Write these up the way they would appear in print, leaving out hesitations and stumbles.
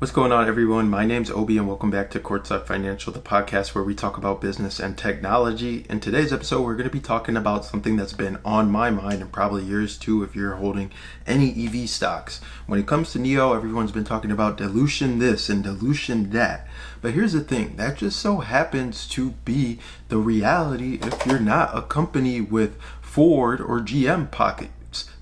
What's going on, everyone? My name's Obi and welcome back to Courtside Financial, the podcast where we talk about business and technology. In today's episode, we're going to be talking about something that's been on my mind and probably yours too if you're holding any EV stocks. When it comes to NIO, everyone's been talking about dilution this and dilution that. But here's the thing, that just so happens to be the reality if you're not a company with Ford or GM pockets.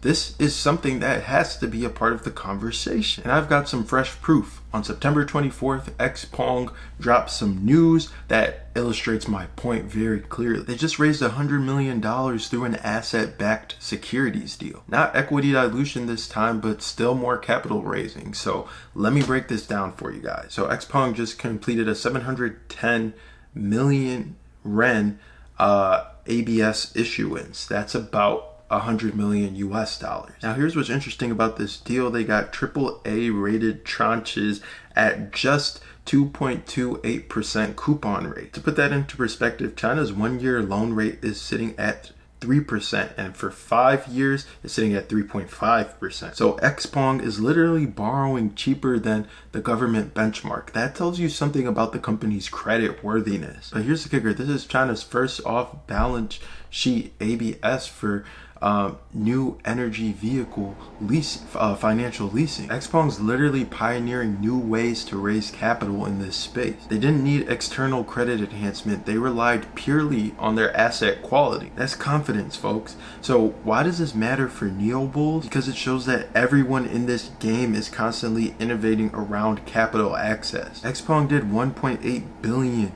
This is something that has to be a part of the conversation. And I've got some fresh proof. On September 24th, XPENG dropped some news that illustrates my point very clearly. They just raised $100 million through an asset-backed securities deal. Not equity dilution this time, but still more capital raising. So let me break this down for you guys. So XPENG just completed a 710 million REN ABS issuance. That's about $100 million US. Now here's what's interesting about this deal. They got AAA rated tranches at just 2.28% coupon rate. To put that into perspective, China's 1-year loan rate is sitting at 3%, and for 5 years it's sitting at 3.5%. So XPENG is literally borrowing cheaper than the government benchmark. That tells you something about the company's credit worthiness. But here's the kicker, this is China's first off balance sheet ABS for new energy vehicle financial leasing. XPENG's literally pioneering new ways to raise capital in this space. They didn't need external credit enhancement. They relied purely on their asset quality. That's confidence, folks. So why does this matter for NIO bulls? Because it shows that everyone in this game is constantly innovating around capital access. XPENG did 1.8 billion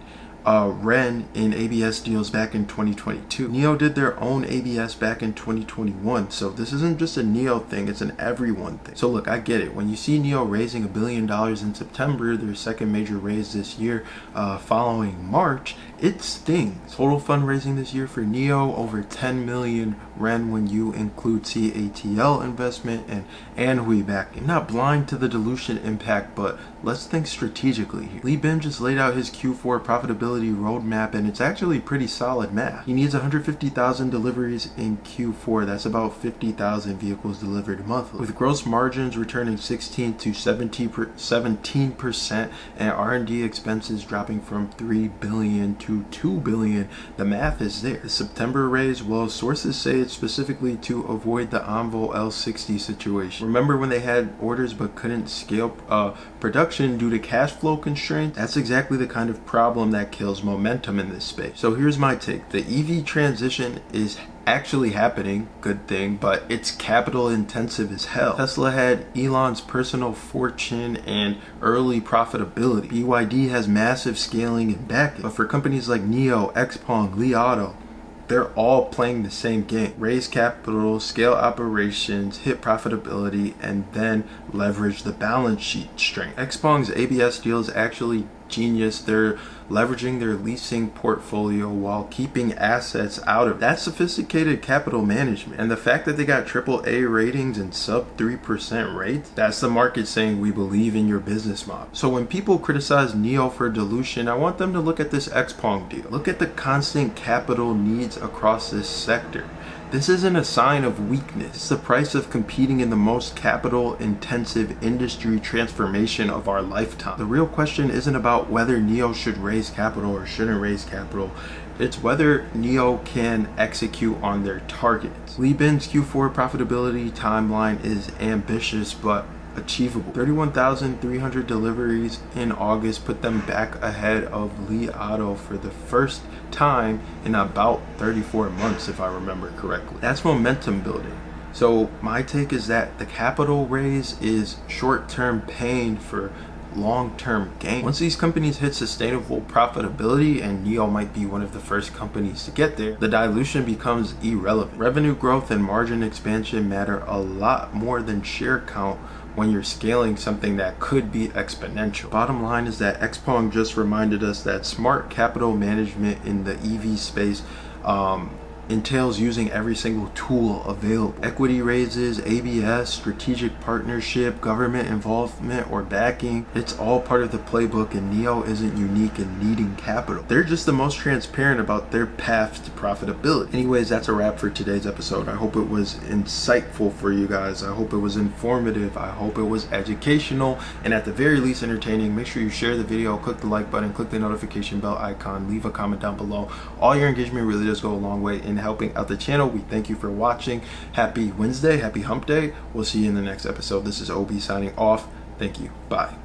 REN in ABS deals back in 2022. NIO did their own ABS back in 2021. So this isn't just a NIO thing, it's an everyone thing. So look, I get it. When you see NIO raising $1 billion in September, their second major raise this year following March, it stings. Total fundraising this year for NIO, over 10 million REN when you include CATL investment and Anhui backing. I'm not blind to the dilution impact, but let's think strategically here. Li Bin just laid out his Q4 profitability roadmap, and it's actually pretty solid math. He needs 150,000 deliveries in Q4. That's about 50,000 vehicles delivered monthly, with gross margins returning 16 to 17% and R&D expenses dropping from 3 billion to 2 billion. The math is there. The September raise, well, sources say it's specifically to avoid the Envo L60 situation. Remember when they had orders but couldn't scale production due to cash flow constraints? That's exactly the kind of problem that kills momentum in this space. So here's my take. The EV transition is actually happening, good thing, but it's capital intensive as hell. Tesla had Elon's personal fortune and early profitability. BYD has massive scaling and backing. But for companies like NIO, XPENG, Li Auto, they're all playing the same game. Raise capital, scale operations, hit profitability, and then leverage the balance sheet strength. XPENG's ABS deal is actually genius. They're leveraging their leasing portfolio while keeping assets out of it. That's sophisticated capital management. And the fact that they got AAA ratings and sub 3% rates, that's the market saying we believe in your business model. So when people criticize NIO for dilution, I want them to look at this XPENG deal. Look at the constant capital needs across this sector. This isn't a sign of weakness. It's the price of competing in the most capital-intensive industry transformation of our lifetime. The real question isn't about whether NIO should raise capital or shouldn't raise capital. It's whether NIO can execute on their targets. Li Bin's Q4 profitability timeline is ambitious, but achievable. 31,300 deliveries in August put them back ahead of Li Auto for the first time in about 34 months, if I remember correctly. That's momentum building. So my take is that the capital raise is short-term pain for long-term gain. Once these companies hit sustainable profitability, and NIO might be one of the first companies to get there, the dilution becomes irrelevant. Revenue growth and margin expansion matter a lot more than share count when you're scaling something that could be exponential. Bottom line is that XPENG just reminded us that smart capital management in the EV space entails using every single tool available. Equity raises, ABS, strategic partnership, government involvement or backing. It's all part of the playbook, and NIO isn't unique in needing capital. They're just the most transparent about their path to profitability. Anyways, that's a wrap for today's episode. I hope it was insightful for you guys. I hope it was informative. I hope it was educational, and at the very least entertaining. Make sure you share the video, click the like button, click the notification bell icon, leave a comment down below. All your engagement really does go a long way in helping out the channel. We thank you for watching. Happy Wednesday, happy hump day. We'll see you in the next episode. This is OB signing off. Thank you. Bye.